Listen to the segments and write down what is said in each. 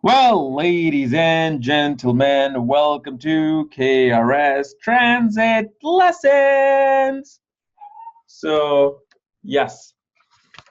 Well, ladies and gentlemen, welcome to KRS Transit Lessons. Yes,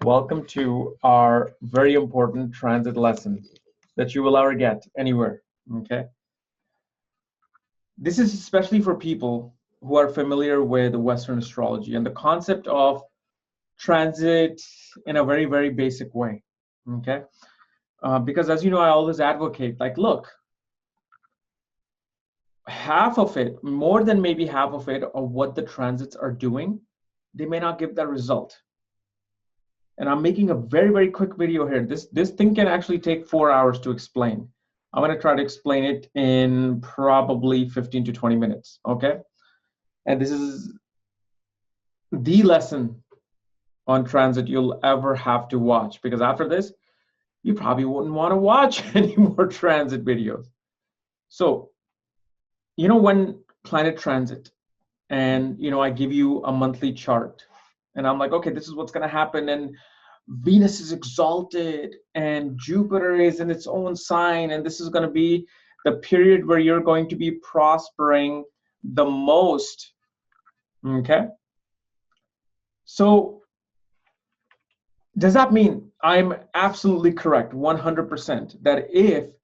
welcome to our very important transit lesson that you will ever get anywhere. Okay. This is especially for people who are familiar with Western astrology and the concept of transit in a very, very basic way. Okay. Because as you know, I always advocate, like, look, half of it, more than maybe half of it, of what the transits are doing, they may not give that result. And I'm making a very, very quick video here. This thing can actually take 4 hours to explain. I'm going to try to explain it in probably 15 to 20 minutes, okay? And this is the lesson on transit you'll ever have to watch, because after this, you probably wouldn't want to watch any more transit videos. So, when planet transit, and I give you a monthly chart, and I'm like, okay, this is what's going to happen, and Venus is exalted and Jupiter is in its own sign, and this is going to be the period where you're going to be prospering the most. Okay, so does that mean I'm absolutely correct 100% that if,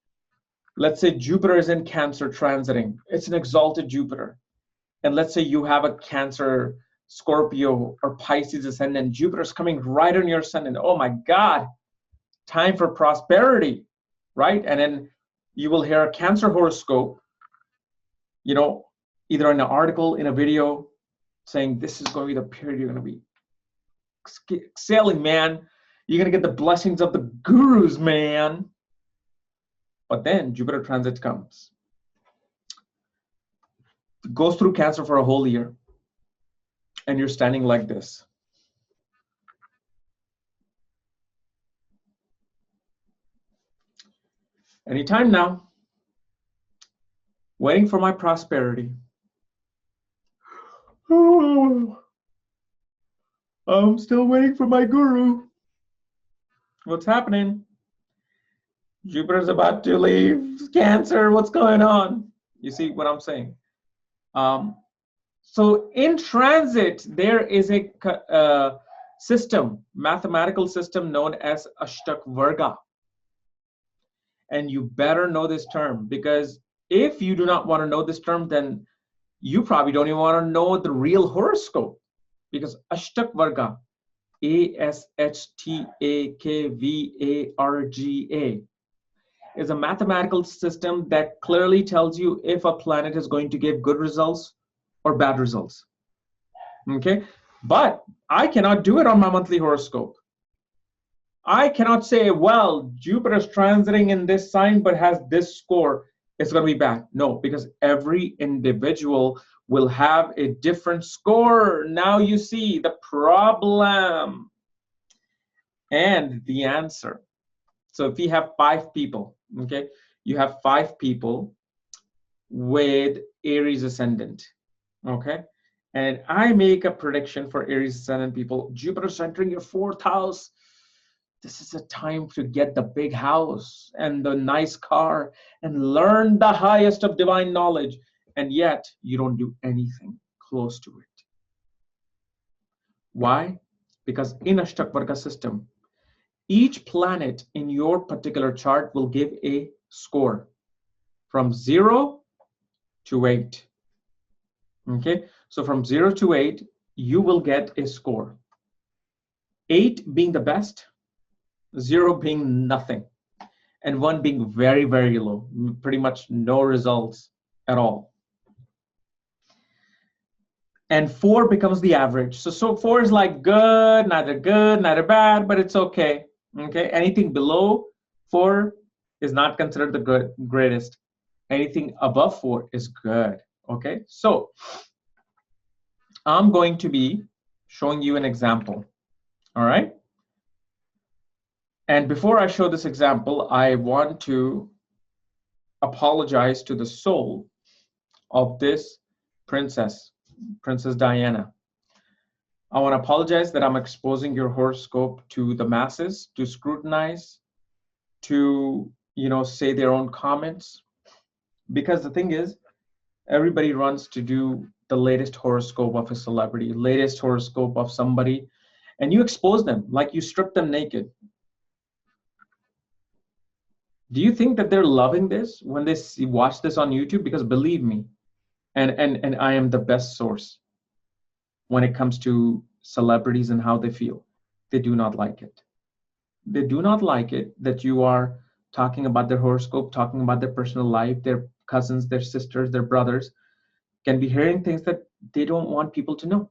let's say, Jupiter is in Cancer transiting, it's an exalted Jupiter, and let's say you have a Cancer, Scorpio, or Pisces ascendant, Jupiter's coming right on your ascendant. Oh my God, time for prosperity, right? And then you will hear a Cancer horoscope, either in an article, in a video, saying this is going to be the period you're going to be excelling, man. You're going to get the blessings of the gurus, man. But then Jupiter transit comes. It goes through Cancer for a whole year. And you're standing like this. Anytime now, waiting for my prosperity. Oh, I'm still waiting for my guru. What's happening? Jupiter's about to leave Cancer. What's going on? You see what I'm saying? So in transit, there is a system, mathematical system known as ashtaka. And you better know this term, because if you do not want to know this term, then you probably don't even want to know the real horoscope, because ashtaka, ASHTAKVARGA, is a mathematical system that clearly tells you if a planet is going to give good results or bad results. Okay, but I cannot do it on my monthly horoscope. I cannot say, well, Jupiter's transiting in this sign but has this score, it's going to be bad. No, because every individual will have a different score. Now you see the problem and the answer. So if you have 5 people, okay, you have 5 people with Aries ascendant, okay, and I make a prediction for Aries ascendant people. Jupiter's entering your 4th house. This is a time to get the big house and the nice car and learn the highest of divine knowledge, and yet you don't do anything close to it. Why? Because in Ashtaka system, each planet in your particular chart will give a score from 0 to 8. Okay, so from 0 to 8, you will get a score. 8 being the best, 0 being nothing, and 1 being very, very low, pretty much no results at all. And 4 becomes the average. So 4 is like good, neither bad, but it's okay. Okay, anything below 4 is not considered the greatest. Anything above 4 is good. Okay, so I'm going to be showing you an example. All right. And before I show this example, I want to apologize to the soul of this Princess Diana. I want to apologize that I'm exposing your horoscope to the masses, to scrutinize, to say their own comments. Because the thing is, everybody runs to do the latest horoscope of a celebrity, latest horoscope of somebody, and you expose them, like you strip them naked. Do you think that they're loving this when they watch this on YouTube? Because believe me, and I am the best source when it comes to celebrities and how they feel. They do not like it. They do not like it that you are talking about their horoscope, talking about their personal life, their cousins, their sisters, their brothers can be hearing things that they don't want people to know.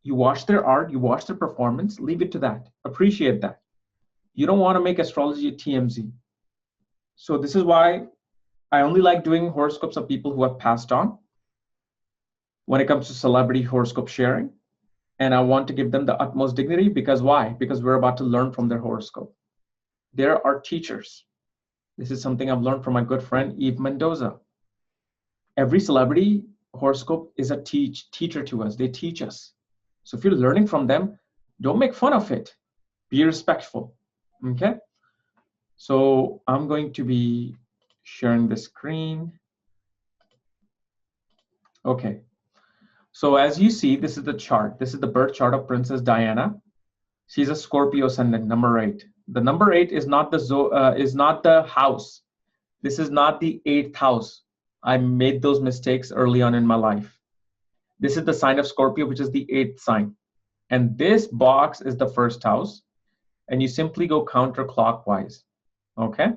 You watch their art, you watch their performance, leave it to that. Appreciate that. You don't want to make astrology a TMZ. So this is why I only like doing horoscopes of people who have passed on when it comes to celebrity horoscope sharing. And I want to give them the utmost dignity because why? Because we're about to learn from their horoscope. There are teachers. This is something I've learned from my good friend, Eve Mendoza. Every celebrity horoscope is a teacher to us. They teach us. So if you're learning from them, don't make fun of it. Be respectful, okay? So I'm going to be sharing the screen. Okay. So as you see, this is the chart. This is the birth chart of Princess Diana. She's a Scorpio ascendant, number 8. The number 8 is not the house. This is not the 8th house. I made those mistakes early on in my life. This is the sign of Scorpio, which is the 8th sign. And this box is the 1st house. And you simply go counterclockwise. Okay?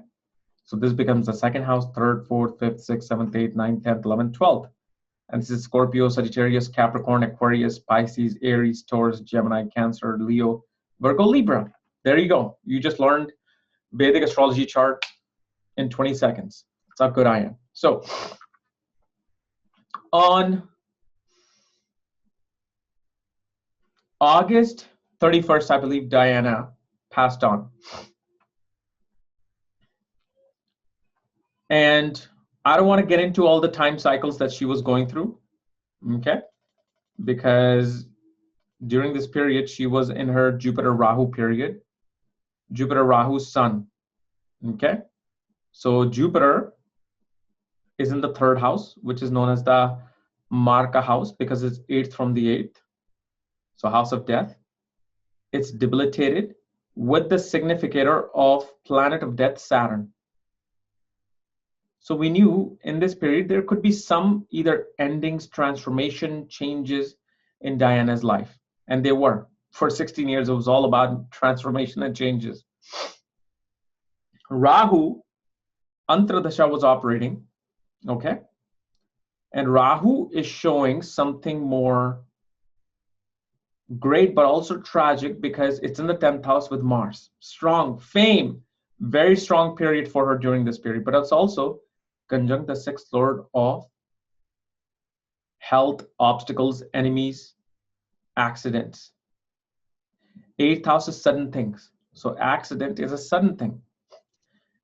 So this becomes the 2nd house, 3rd, 4th, 5th, 6th, 7th, 8th, 9th, 10th, 11th, 12th. And this is Scorpio, Sagittarius, Capricorn, Aquarius, Pisces, Aries, Taurus, Gemini, Cancer, Leo, Virgo, Libra. There you go. You just learned Vedic astrology chart in 20 seconds. That's how good I am. So on August 31st, I believe Diana passed on. And I don't want to get into all the time cycles that she was going through, okay? Because during this period, she was in her Jupiter-Rahu period. Jupiter-Rahu Sun, okay? So Jupiter is in the 3rd house, which is known as the Marka house because it's 8th from the 8th. So house of death. It's debilitated with the significator of planet of death, Saturn. So we knew in this period there could be some either endings, transformation, changes in Diana's life. And they were. For 16 years, it was all about transformation and changes. Rahu, Antradasha was operating, okay? And Rahu is showing something more great, but also tragic because it's in the 10th house with Mars. Strong, fame, very strong period for her during this period. But it's also conjunct the 6th lord of health, obstacles, enemies, accidents. 8th house is sudden things. So accident is a sudden thing.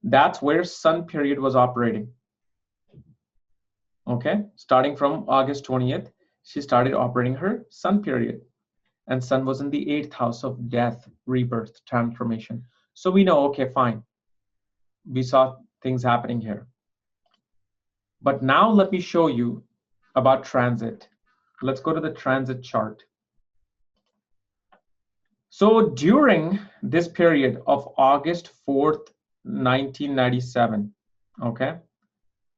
That's where Sun period was operating. Okay, starting from August 20th, she started operating her Sun period. And Sun was in the 8th house of death, rebirth, transformation. So we know, okay, fine. We saw things happening here. But now let me show you about transit. Let's go to the transit chart. So during this period of August 4th, 1997, okay,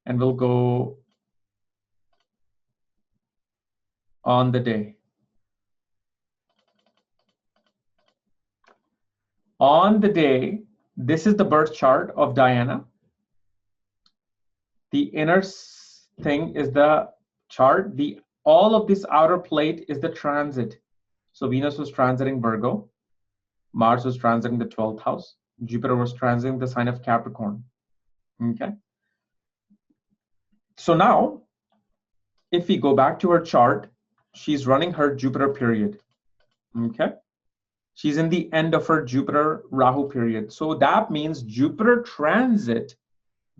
and we'll go on the day. On the day, this is the birth chart of Diana. The inner thing is the chart. All of this outer plate is the transit. So Venus was transiting Virgo. Mars was transiting the 12th house. Jupiter was transiting the sign of Capricorn. Okay. So now, if we go back to her chart, she's running her Jupiter period. Okay. She's in the end of her Jupiter-Rahu period. So that means Jupiter transit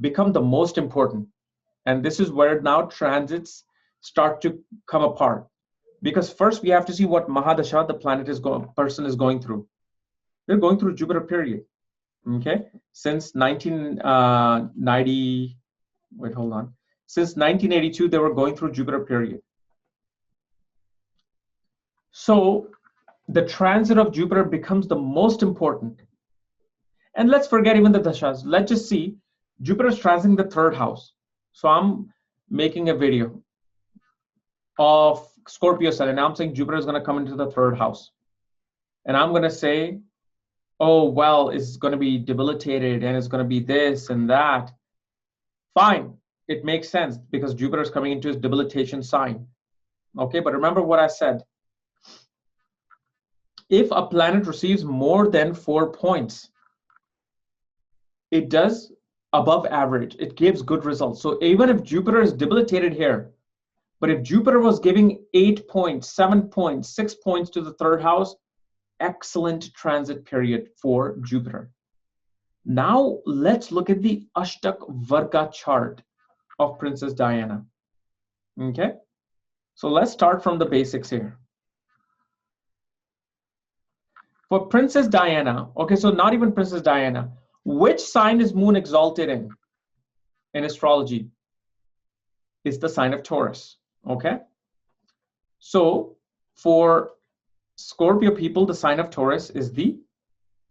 become the most important. And this is where now transits start to come apart. Because first we have to see what Mahadasha, the person is going through. They're going through Jupiter period. Okay, since 1990, wait, hold on. Since 1982, they were going through Jupiter period. So the transit of Jupiter becomes the most important. And let's forget even the dashas. Let's just see Jupiter is transiting the third house. So I'm making a video of Scorpio sun, and I'm saying Jupiter is going to come into the third house. And I'm going to say, oh, well, it's going to be debilitated and it's going to be this and that. Fine, it makes sense because Jupiter is coming into his debilitation sign. Okay, but remember what I said. If a planet receives more than 4 points, it does above average. It gives good results. So even if Jupiter is debilitated here, but if Jupiter was giving 8 points, 7 points, 6 points to the third house, excellent transit period for Jupiter. Now let's look at the ashtaka varga chart of Princess Diana. Okay, so let's start from the basics here. For Princess Diana, okay, so not even Princess Diana, which sign is Moon exalted in astrology? It's the sign of Taurus. Okay, so for Scorpio people, the sign of Taurus is the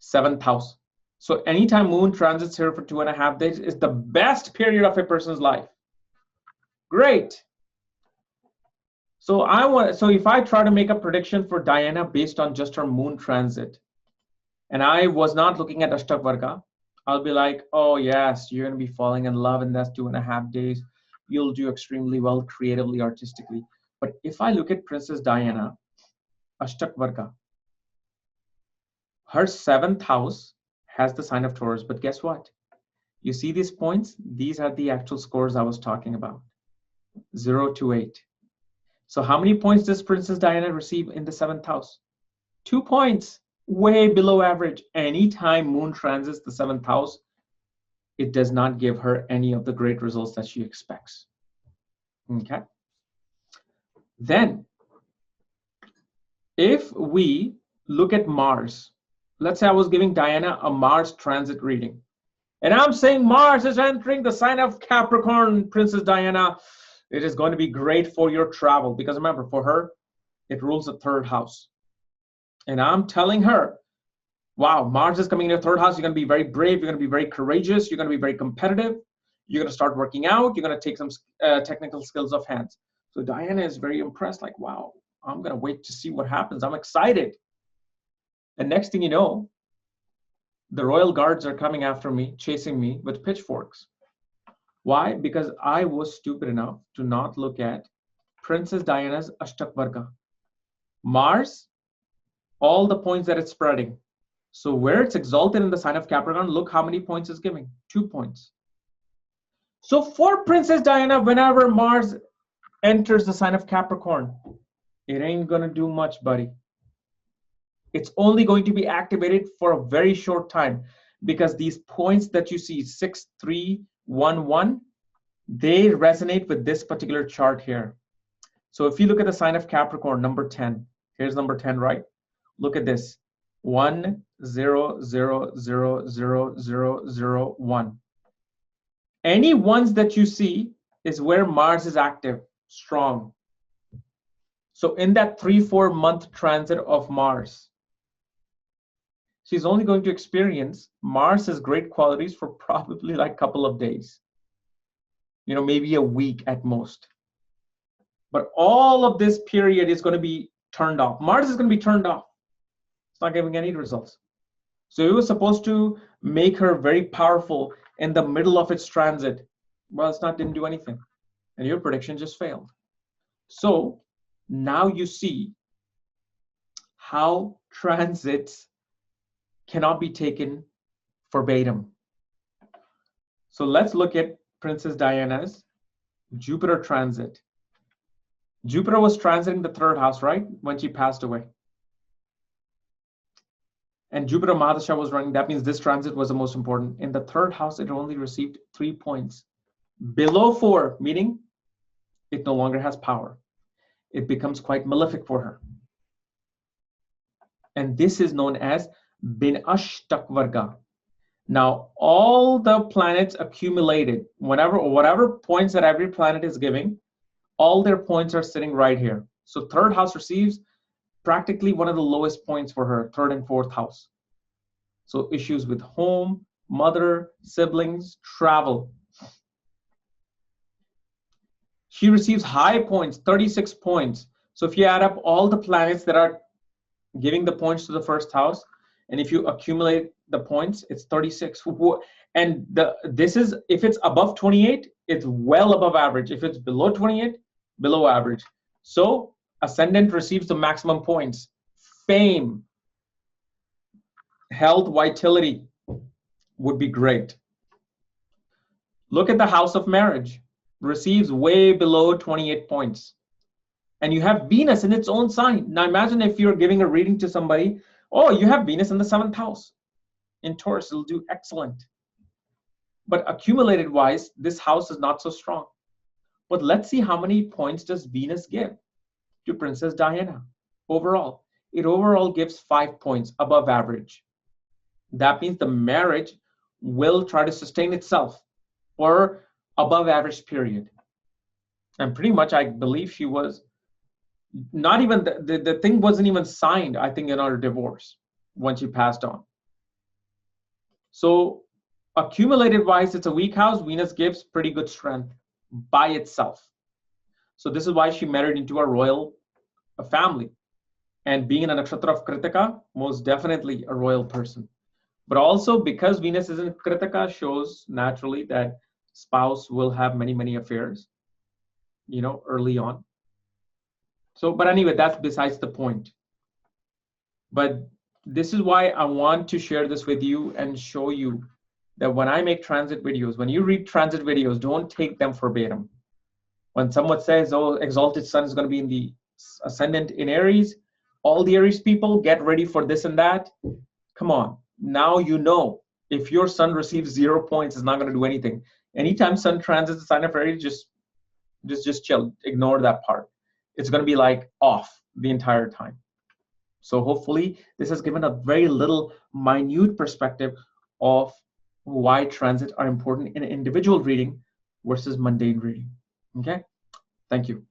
7th house. So anytime Moon transits here for 2.5 days is the best period of a person's life. Great. So if I try to make a prediction for Diana based on just her Moon transit, and I was not looking at ashtaka varga, I'll be like, oh yes, you're going to be falling in love in that 2.5 days. You'll do extremely well creatively, artistically. But if I look at Princess Diana, ashtaka varga, her 7th house has the sign of Taurus, but guess what? You see these points? These are the actual scores I was talking about, 0 to 8. So how many points does Princess Diana receive in the 7th house? 2 points, way below average. Anytime Moon transits the 7th house, it does not give her any of the great results that she expects. Okay. Then, if we look at Mars, let's say I was giving Diana a Mars transit reading, and I'm saying Mars is entering the sign of Capricorn, Princess Diana. It is going to be great for your travel because remember, for her, it rules the 3rd house. And I'm telling her, wow, Mars is coming in your 3rd house. You're going to be very brave. You're going to be very courageous. You're going to be very competitive. You're going to start working out. You're going to take some technical skills of hands. So Diana is very impressed, like, wow, I'm going to wait to see what happens. I'm excited. And next thing you know, the royal guards are coming after me, chasing me with pitchforks. Why? Because I was stupid enough to not look at Princess Diana's ashtaka varga. Mars, all the points that it's spreading. So where it's exalted in the sign of Capricorn, look how many points it's giving. 2 points. So for Princess Diana, whenever Mars enters the sign of Capricorn, it ain't going to do much, buddy. It's only going to be activated for a very short time because these points that you see, 6, 3, 1, 1, they resonate with this particular chart here. So if you look at the sign of Capricorn, number 10, here's number 10, right? Look at this, 1, 0, 0, 0, 0, 0, 0, 1. Any ones that you see is where Mars is active, strong. So in that 3-4 month transit of Mars, she's only going to experience Mars's great qualities for probably like a couple of days. You know, maybe a week at most. But all of this period is going to be turned off. Mars is going to be turned off. It's not giving any results. So it was supposed to make her very powerful in the middle of its transit. Well, didn't do anything. And your prediction just failed. So now you see how transits cannot be taken verbatim. So let's look at Princess Diana's Jupiter transit. Jupiter was transiting the 3rd house, right? When she passed away. And Jupiter Mahadasha was running. That means this transit was the most important. In the 3rd house, it only received 3 points. Below 4, meaning it no longer has power. It becomes quite malefic for her. And this is known as bin ashtaka varga. Now, all the planets accumulated, whatever points that every planet is giving, all their points are sitting right here. So third house receives practically one of the lowest points for her, third and fourth house. So issues with home, mother, siblings, travel. She receives high points, 36 points. So if you add up all the planets that are giving the points to the first house, and if you accumulate the points, it's 36. And this is, if it's above 28, it's well above average. If it's below 28, below average. So ascendant receives the maximum points. Fame, health, vitality would be great. Look at the house of marriage, receives way below 28 points. And you have Venus in its own sign. Now imagine if you're giving a reading to somebody, oh, you have Venus in the 7th house. In Taurus, it'll do excellent. But accumulated wise, this house is not so strong. But let's see how many points does Venus give to Princess Diana overall. It overall gives 5 points above average. That means the marriage will try to sustain itself for above average period. And pretty much I believe she was not even, the thing wasn't even signed, I think, in our divorce when she passed on. So accumulated wise, it's a weak house. Venus gives pretty good strength by itself. So this is why she married into a royal family. And being in a nakshatra of Kritika, most definitely a royal person. But also because Venus is in Kritika shows naturally that spouse will have many, many affairs, you know, early on. So, but anyway, that's besides the point. But this is why I want to share this with you and show you that when I make transit videos, when you read transit videos, don't take them verbatim. When someone says, oh, exalted sun is going to be in the ascendant in Aries, all the Aries people get ready for this and that. Come on. Now you know if your sun receives 0 points, it's not going to do anything. Anytime sun transits the sign of Aries, just chill. Ignore that part. It's going to be like off the entire time. So hopefully this has given a very little minute perspective of why transits are important in individual reading versus mundane reading. Okay, thank you.